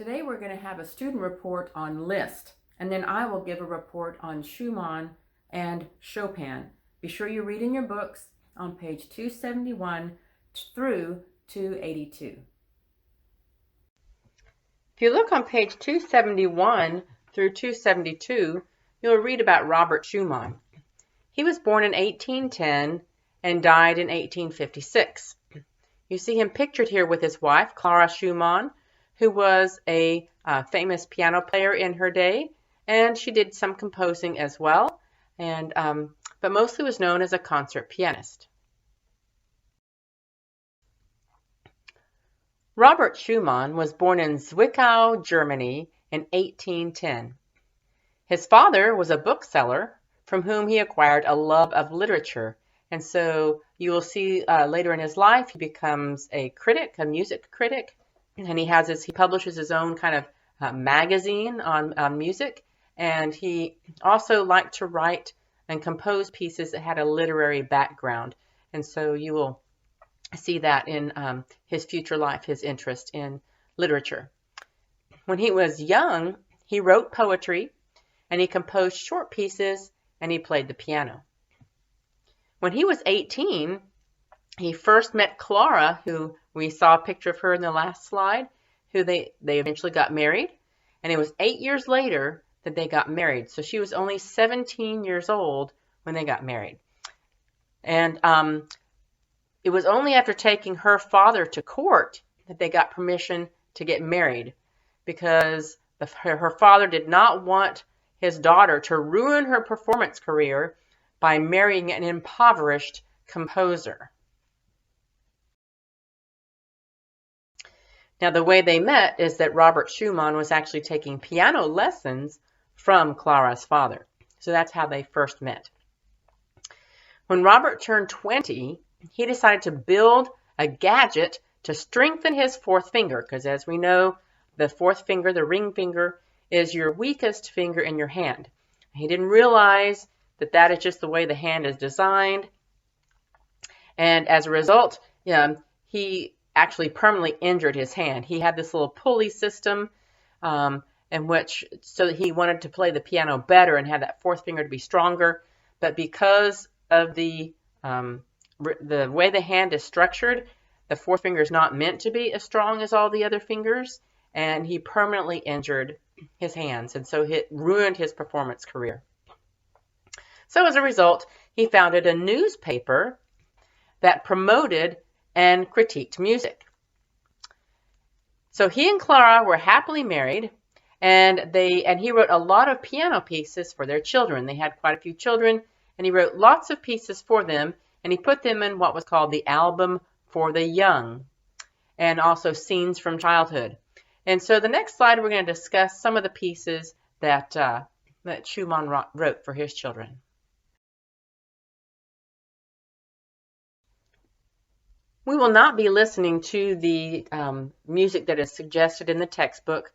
Today we're going to have a student report on Liszt, and then I will give a report on Schumann and Chopin. Be sure you read in your books on page 271 through 282. If you look on page 271 through 272, you'll read about Robert Schumann. He was born in 1810 and died in 1856. You see him pictured here with his wife, Clara Schumann, who was a famous piano player in her day, and she did some composing as well, but mostly was known as a concert pianist. Robert Schumann was born in Zwickau, Germany in 1810. His father was a bookseller from whom he acquired a love of literature, and so you will see later in his life he becomes a critic, a music critic, and he publishes his own kind of magazine on music, and he also liked to write and compose pieces that had a literary background, and so you will see that in his future life, his interest in literature. When he was young, he wrote poetry, and he composed short pieces, and he played the piano. When he was 18, he first met Clara, who we saw a picture of her in the last slide, who they eventually got married, and it was 8 years later that they got married. So she was only 17 years old when they got married. And it was only after taking her father to court that they got permission to get married, because her father did not want his daughter to ruin her performance career by marrying an impoverished composer. Now, the way they met is that Robert Schumann was actually taking piano lessons from Clara's father. So that's how they first met. When Robert turned 20, he decided to build a gadget to strengthen his fourth finger, because as we know, the fourth finger, the ring finger, is your weakest finger in your hand. He didn't realize that that is just the way the hand is designed. And as a result, he actually permanently injured his hand. He had this little pulley system so that he wanted to play the piano better and had that fourth finger to be stronger. But because of the way the hand is structured, the fourth finger is not meant to be as strong as all the other fingers, and he permanently injured his hands, and so it ruined his performance career. So as a result, he founded a newspaper that promoted and critiqued music. So he and Clara were happily married, and he wrote a lot of piano pieces for their children. They had quite a few children, and he wrote lots of pieces for them, and he put them in what was called the Album for the Young, and also Scenes from Childhood. And so the next slide, we're going to discuss some of the pieces that Schumann wrote for his children. We will not be listening to the music that is suggested in the textbook,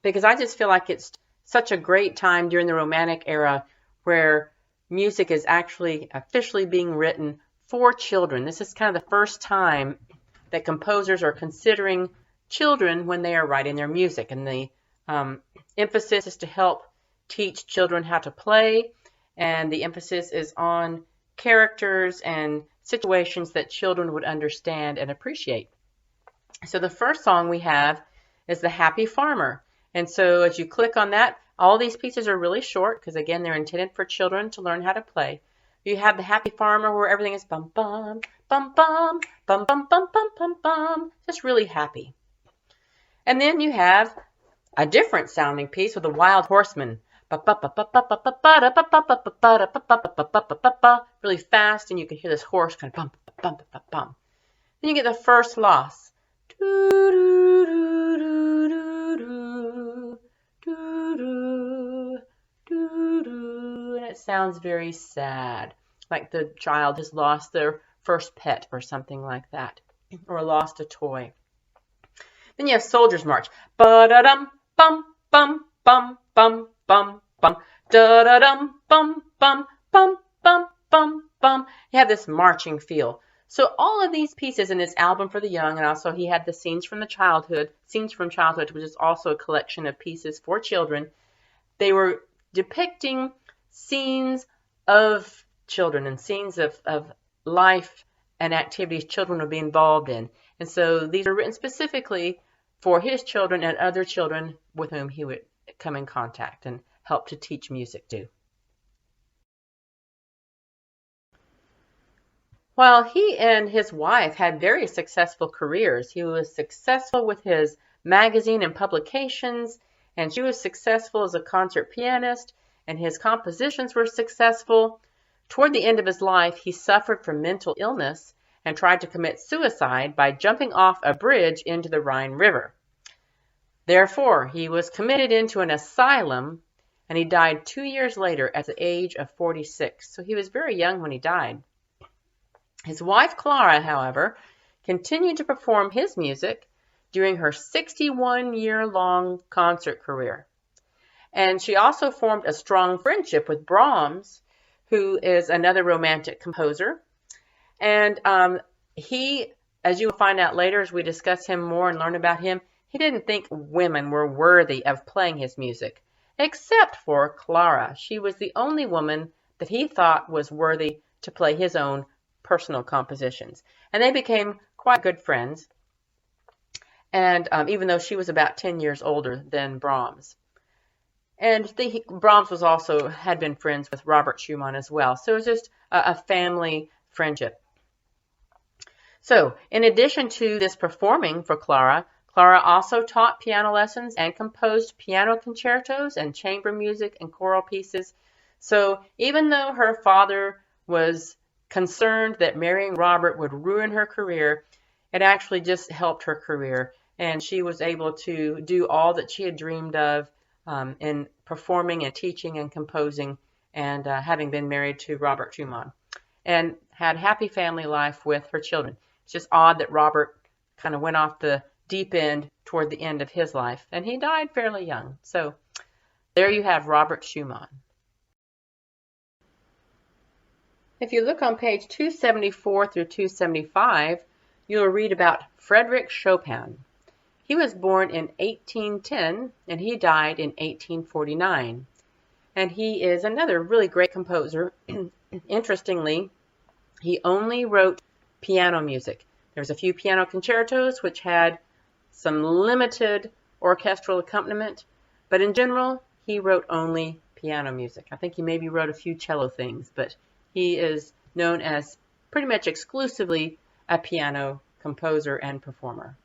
because I just feel like it's such a great time during the Romantic era where music is actually officially being written for children. This is kind of the first time that composers are considering children when they are writing their music, and the emphasis is to help teach children how to play, and the emphasis is on characters and situations that children would understand and appreciate. So the first song we have is The Happy Farmer, and so as you click on that, all these pieces are really short because again they're intended for children to learn how to play. You have The Happy Farmer where everything is bum bum bum bum bum bum bum bum bum bum, just really happy. And then you have a different sounding piece with a Wild Horseman. Really fast, and you can hear this horse kind of bump, bump, bump, bump. Then you get the first loss. And it sounds very sad, like the child has lost their first pet or something like that, or lost a toy. Then you have Soldier's March. Ba-da-dum, bum, bum, bum, bum, bum, bum. Da-da-dum, bum, bum, bum, bum, bum, bum. You have this marching feel. So all of these pieces in his album for the young, and also he had the scenes from childhood, which is also a collection of pieces for children. They were depicting scenes of children and scenes of life and activities children would be involved in. And so these are written specifically for his children and other children with whom he would come in contact and help to teach music to. While he and his wife had very successful careers, he was successful with his magazine and publications, and she was successful as a concert pianist, and his compositions were successful. Toward the end of his life, he suffered from mental illness and tried to commit suicide by jumping off a bridge into the Rhine River. Therefore, he was committed into an asylum, and he died 2 years later at the age of 46. So he was very young when he died. His wife, Clara, however, continued to perform his music during her 61-year-long concert career. And she also formed a strong friendship with Brahms, who is another romantic composer. And he, as you will find out later as we discuss him more and learn about him, he didn't think women were worthy of playing his music, except for Clara. She was the only woman that he thought was worthy to play his own personal compositions. And they became quite good friends, and even though she was about 10 years older than Brahms. And Brahms had been friends with Robert Schumann as well. So it was just a family friendship. So in addition to this performing for Clara, Clara also taught piano lessons and composed piano concertos and chamber music and choral pieces. So even though her father was concerned that marrying Robert would ruin her career, it actually just helped her career, and she was able to do all that she had dreamed of in performing and teaching and composing, and having been married to Robert Schumann, and had happy family life with her children. It's just odd that Robert kind of went off the deep end toward the end of his life, and he died fairly young. So there you have Robert Schumann. If you look on page 274 through 275, you'll read about Frédéric Chopin. He was born in 1810 and he died in 1849. And he is another really great composer. Interestingly, he only wrote piano music. There's a few piano concertos which had some limited orchestral accompaniment, but in general, he wrote only piano music. I think he maybe wrote a few cello things, but he is known as pretty much exclusively a piano composer and performer.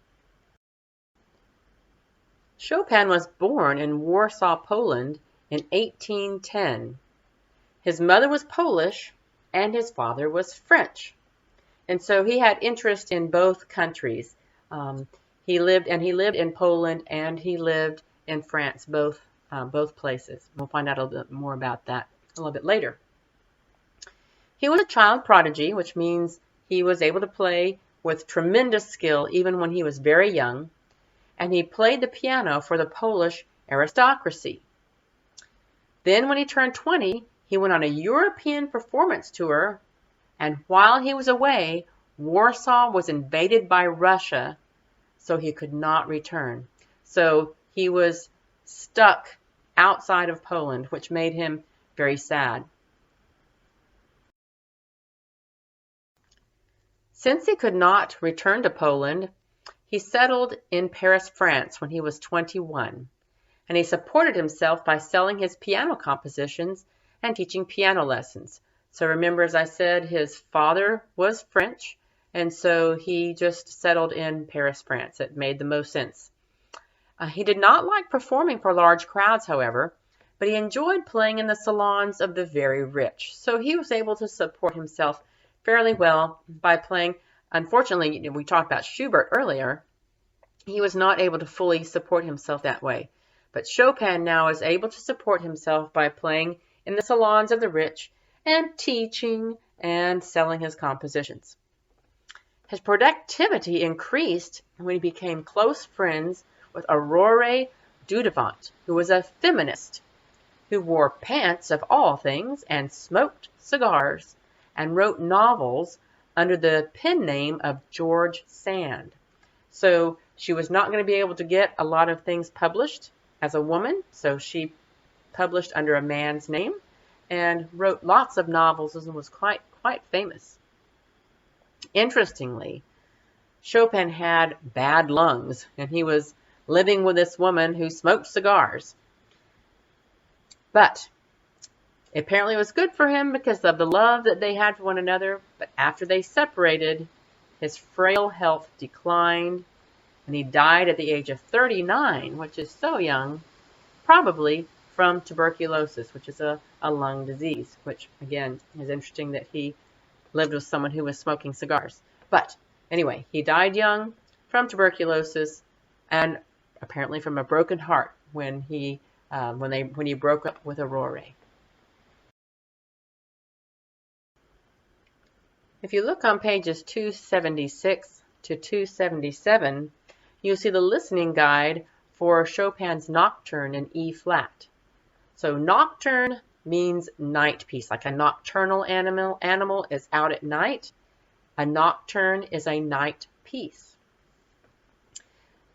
Chopin was born in Warsaw, Poland in 1810. His mother was Polish and his father was French. And so he had interest in both countries. He lived in Poland and he lived in France, both places. We'll find out a little bit more about that a little bit later. He was a child prodigy, which means he was able to play with tremendous skill even when he was very young, and he played the piano for the Polish aristocracy. Then when he turned 20, he went on a European performance tour, and while he was away, Warsaw was invaded by Russia, so he could not return. So he was stuck outside of Poland, which made him very sad. Since he could not return to Poland, he settled in Paris, France when he was 21, and he supported himself by selling his piano compositions and teaching piano lessons. So remember, as I said, his father was French, and so he just settled in Paris, France. It made the most sense. He did not like performing for large crowds, however, but he enjoyed playing in the salons of the very rich. So he was able to support himself fairly well by playing. Unfortunately, we talked about Schubert earlier. He was not able to fully support himself that way. But Chopin now is able to support himself by playing in the salons of the rich and teaching and selling his compositions. His productivity increased when he became close friends with Aurore Dudevant, who was a feminist who wore pants of all things and smoked cigars and wrote novels under the pen name of George Sand. So she was not going to be able to get a lot of things published as a woman, so she published under a man's name and wrote lots of novels and was quite famous. Interestingly, Chopin had bad lungs, and he was living with this woman who smoked cigars. But apparently it was good for him because of the love that they had for one another. But after they separated, his frail health declined, and he died at the age of 39, which is so young, probably from tuberculosis, which is a lung disease, which, again, is interesting that he lived with someone who was smoking cigars. But anyway, he died young from tuberculosis and apparently from a broken heart when he broke up with Aurore. If you look on pages 276 to 277, you'll see the listening guide for Chopin's Nocturne in E flat. So nocturne means night piece, like a nocturnal animal is out at night. A nocturne is a night piece.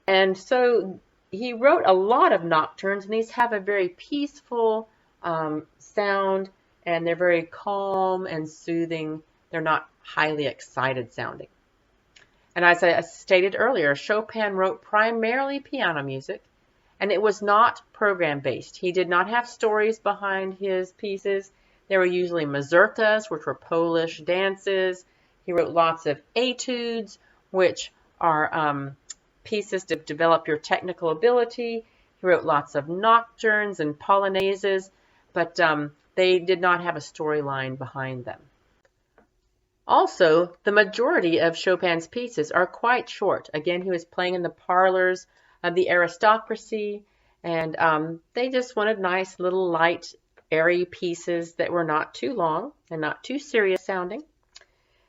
And so he wrote a lot of nocturnes, and these have a very peaceful sound, and they're very calm and soothing. They're not highly excited sounding. And as I stated earlier, Chopin wrote primarily piano music, and it was not program-based. He did not have stories behind his pieces. They were usually mazurkas, which were Polish dances. He wrote lots of etudes, which are pieces to develop your technical ability. He wrote lots of nocturnes and polonaises, but they did not have a storyline behind them. Also, the majority of Chopin's pieces are quite short. Again, he was playing in the parlors of the aristocracy, and they just wanted nice little light, airy pieces that were not too long and not too serious sounding.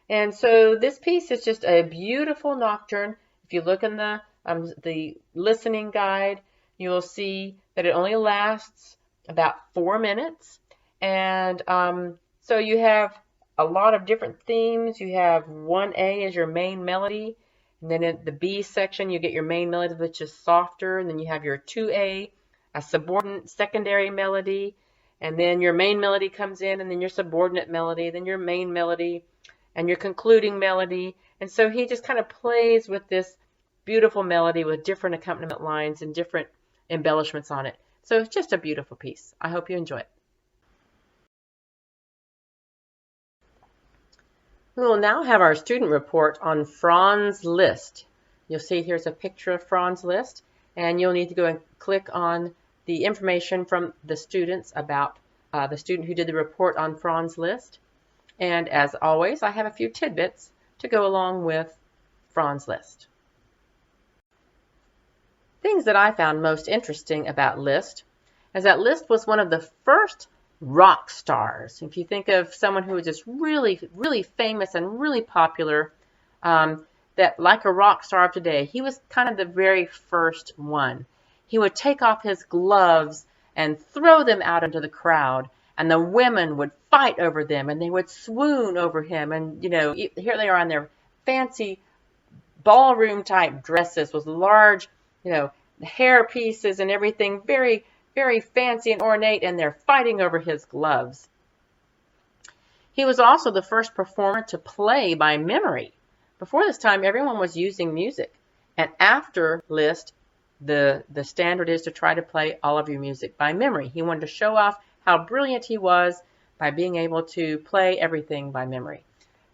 And so this piece is just a beautiful nocturne. If you look in the listening guide, you will see that it only lasts about 4 minutes. And so you have a lot of different themes. You have 1A as your main melody, and then in the B section you get your main melody, which is softer, and then you have your 2A, a subordinate secondary melody, and then your main melody comes in, and then your subordinate melody, then your main melody, and your concluding melody. And so he just kind of plays with this beautiful melody with different accompaniment lines and different embellishments on it. So it's just a beautiful piece. I hope you enjoy it. We will now have our student report on Franz Liszt. You'll see here's a picture of Franz Liszt, and you'll need to go and click on the information from the students about the student who did the report on Franz Liszt. And as always, I have a few tidbits to go along with Franz Liszt. Things that I found most interesting about Liszt is that Liszt was one of the first rock stars. If you think of someone who was just really, really famous and really popular, that like a rock star of today, he was kind of the very first one. He would take off his gloves and throw them out into the crowd, and the women would fight over them, and they would swoon over him. And, you know, here they are on their fancy ballroom type dresses with large, you know, hair pieces and everything, very, very fancy and ornate, and they're fighting over his gloves. He was also the first performer to play by memory. Before this time, everyone was using music. And after Liszt, the standard is to try to play all of your music by memory. He wanted to show off how brilliant he was by being able to play everything by memory.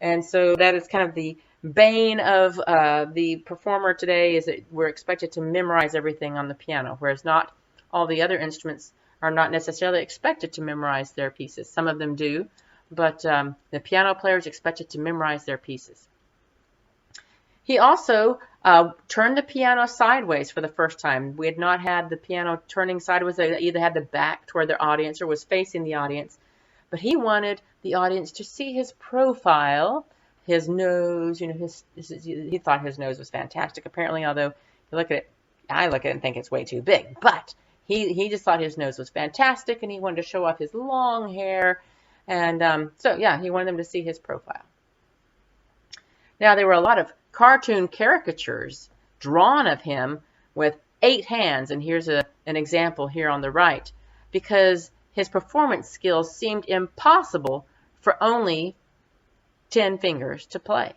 And so that is kind of the bane of the performer today, is that we're expected to memorize everything on the piano, whereas not all the other instruments are not necessarily expected to memorize their pieces. Some of them do, but the piano player is expected to memorize their pieces. He also turned the piano sideways for the first time. We had not had the piano turning sideways. They either had the back toward their audience or was facing the audience. But he wanted the audience to see his profile, his nose. You know, he thought his nose was fantastic, apparently, although you look at it, I look at it and think it's way too big. But he just thought his nose was fantastic, and he wanted to show off his long hair. And so, yeah, he wanted them to see his profile. Now, there were a lot of cartoon caricatures drawn of him with 8 hands, and here's an example here on the right, because his performance skills seemed impossible for only 10 fingers to play.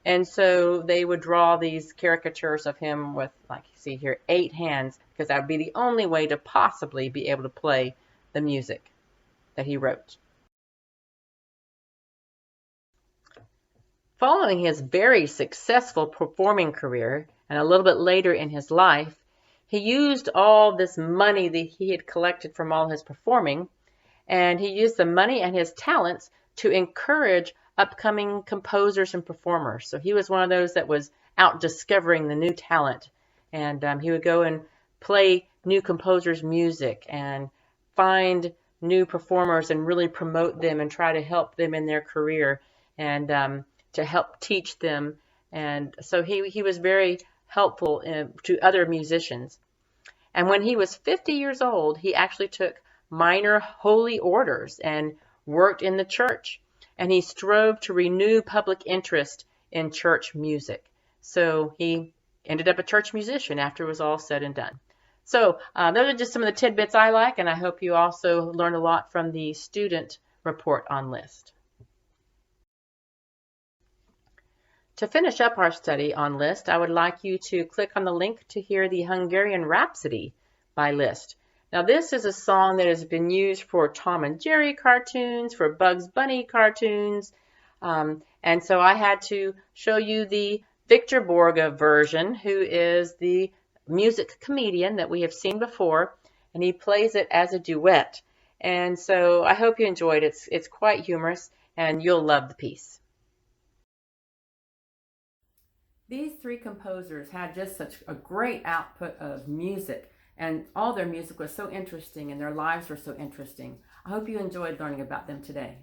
And so they would draw these caricatures of him with, like you see here, 8 hands, because that would be the only way to possibly be able to play the music that he wrote. Following his very successful performing career, and a little bit later in his life, he used all this money that he had collected from all his performing, and he used the money and his talents to encourage upcoming composers and performers. So he was one of those that was out discovering the new talent, and he would go and play new composers' music and find new performers and really promote them and try to help them in their career, and to help teach them. And so he was very helpful to other musicians. And when he was 50 years old, he actually took minor holy orders and worked in the church. And he strove to renew public interest in church music. So he ended up a church musician after it was all said and done. So those are just some of the tidbits I like, and I hope you also learned a lot from the student report on Liszt. To finish up our study on Liszt, I would like you to click on the link to hear the Hungarian Rhapsody by Liszt. Now, this is a song that has been used for Tom and Jerry cartoons, for Bugs Bunny cartoons, and so I had to show you the Victor Borge version, who is the music comedian that we have seen before, and he plays it as a duet. And so I hope you enjoyed it. It's quite humorous, and you'll love the piece. These 3 composers had just such a great output of music, and all their music was so interesting and their lives were so interesting. I hope you enjoyed learning about them today.